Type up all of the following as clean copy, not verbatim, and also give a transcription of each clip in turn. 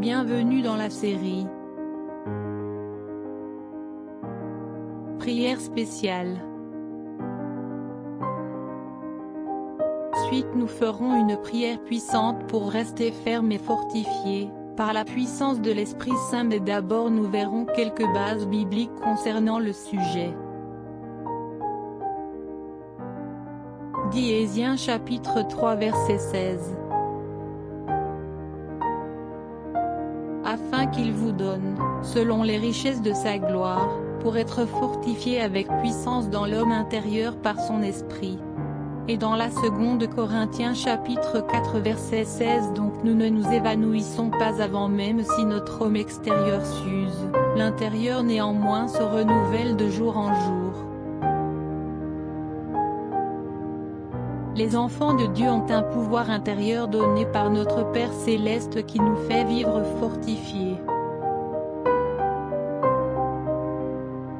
Bienvenue dans la série Prière spéciale. Ensuite nous ferons une prière puissante pour rester ferme et fortifié par la puissance de l'Esprit Saint, mais d'abord nous verrons quelques bases bibliques concernant le sujet. Éphésiens chapitre 3 verset 16. Afin qu'il vous donne, selon les richesses de sa gloire, pour être fortifié avec puissance dans l'homme intérieur par son esprit. Et dans la seconde Corinthiens chapitre 4 verset 16, donc nous ne nous évanouissons pas avant même si notre homme extérieur s'use, l'intérieur néanmoins se renouvelle de jour en jour. Les enfants de Dieu ont un pouvoir intérieur donné par notre Père Céleste qui nous fait vivre fortifiés.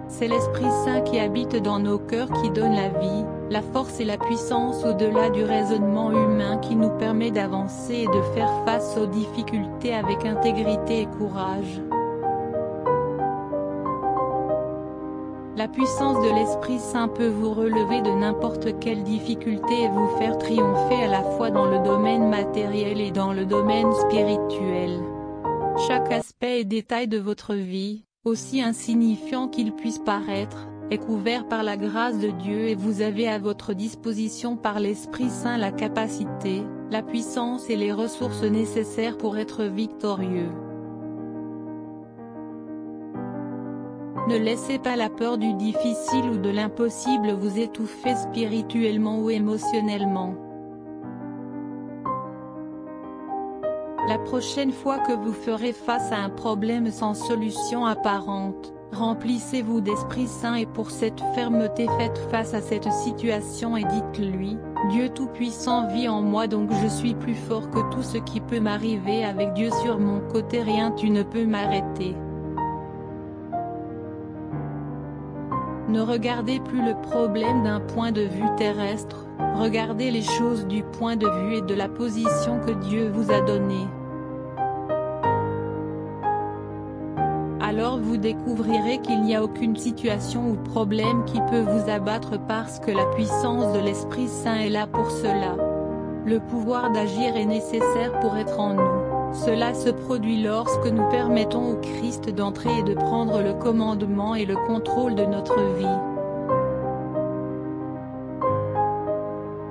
C'est l'Esprit Saint qui habite dans nos cœurs qui donne la vie, la force et la puissance au-delà du raisonnement humain qui nous permet d'avancer et de faire face aux difficultés avec intégrité et courage. La puissance de l'Esprit Saint peut vous relever de n'importe quelle difficulté et vous faire triompher à la fois dans le domaine matériel et dans le domaine spirituel. Chaque aspect et détail de votre vie, aussi insignifiant qu'il puisse paraître, est couvert par la grâce de Dieu et vous avez à votre disposition par l'Esprit Saint la capacité, la puissance et les ressources nécessaires pour être victorieux. Ne laissez pas la peur du difficile ou de l'impossible vous étouffer spirituellement ou émotionnellement. La prochaine fois que vous ferez face à un problème sans solution apparente, remplissez-vous d'Esprit Saint et pour cette fermeté faites face à cette situation et dites-lui, Dieu Tout-Puissant vit en moi donc je suis plus fort que tout ce qui peut m'arriver avec Dieu sur mon côté rien tu ne peux m'arrêter. Ne regardez plus le problème d'un point de vue terrestre, regardez les choses du point de vue et de la position que Dieu vous a donnée. Alors vous découvrirez qu'il n'y a aucune situation ou problème qui peut vous abattre parce que la puissance de l'Esprit Saint est là pour cela. Le pouvoir d'agir est nécessaire pour être en nous. Cela se produit lorsque nous permettons au Christ d'entrer et de prendre le commandement et le contrôle de notre vie.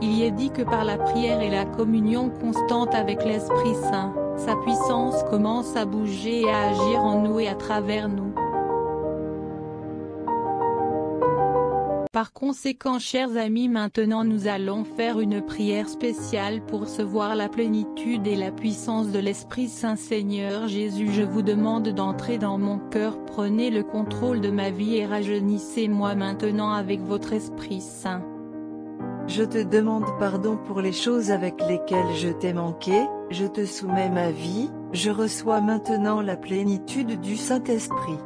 Il y est dit que par la prière et la communion constante avec l'Esprit Saint, sa puissance commence à bouger et à agir en nous et à travers nous. Par conséquent chers amis maintenant nous allons faire une prière spéciale pour recevoir la plénitude et la puissance de l'Esprit Saint. Seigneur Jésus, je vous demande d'entrer dans mon cœur, prenez le contrôle de ma vie et rajeunissez-moi maintenant avec votre Esprit Saint. Je te demande pardon pour les choses avec lesquelles je t'ai manqué, je te soumets ma vie, je reçois maintenant la plénitude du Saint-Esprit.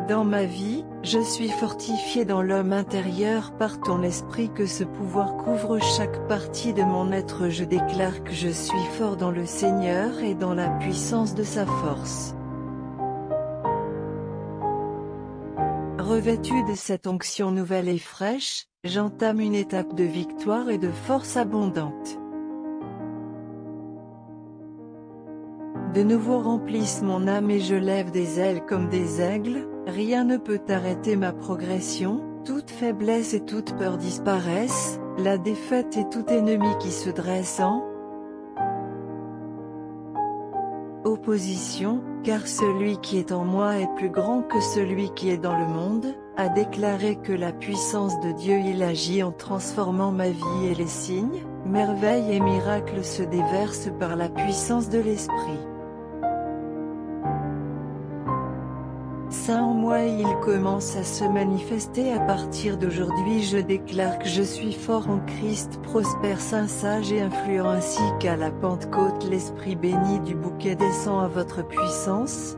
Dans ma vie, je suis fortifié dans l'homme intérieur par ton esprit que ce pouvoir couvre chaque partie de mon être. Je déclare que je suis fort dans le Seigneur et dans la puissance de sa force. Revêtu de cette onction nouvelle et fraîche, j'entame une étape de victoire et de force abondante. De nouveau remplissent mon âme et je lève des ailes comme des aigles, rien ne peut arrêter ma progression, toute faiblesse et toute peur disparaissent, la défaite et tout ennemi qui se dresse en opposition, car celui qui est en moi est plus grand que celui qui est dans le monde, a déclaré que la puissance de Dieu il agit en transformant ma vie et les signes, merveilles et miracles se déversent par la puissance de l'Esprit Saint en moi et il commence à se manifester à partir d'aujourd'hui. Je déclare que je suis fort en Christ, prospère, saint, sage et influent ainsi qu'à la Pentecôte l'Esprit béni du bouquet descend à votre puissance.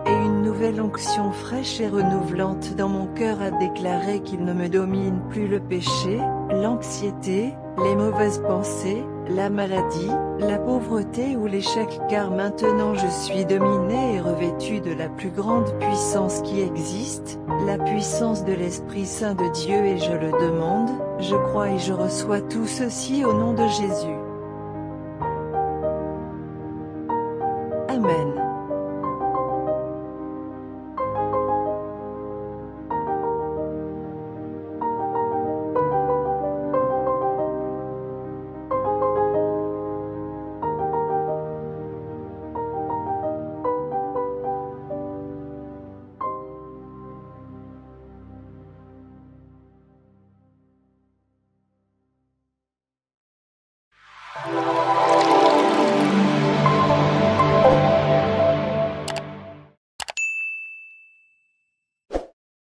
Et une nouvelle onction fraîche et renouvelante dans mon cœur a déclaré qu'il ne me domine plus le péché, l'anxiété, les mauvaises pensées, la maladie, la pauvreté ou l'échec, car maintenant je suis dominé et revêtu de la plus grande puissance qui existe, la puissance de l'Esprit Saint de Dieu, et je le demande, je crois et je reçois tout ceci au nom de Jésus. Amen.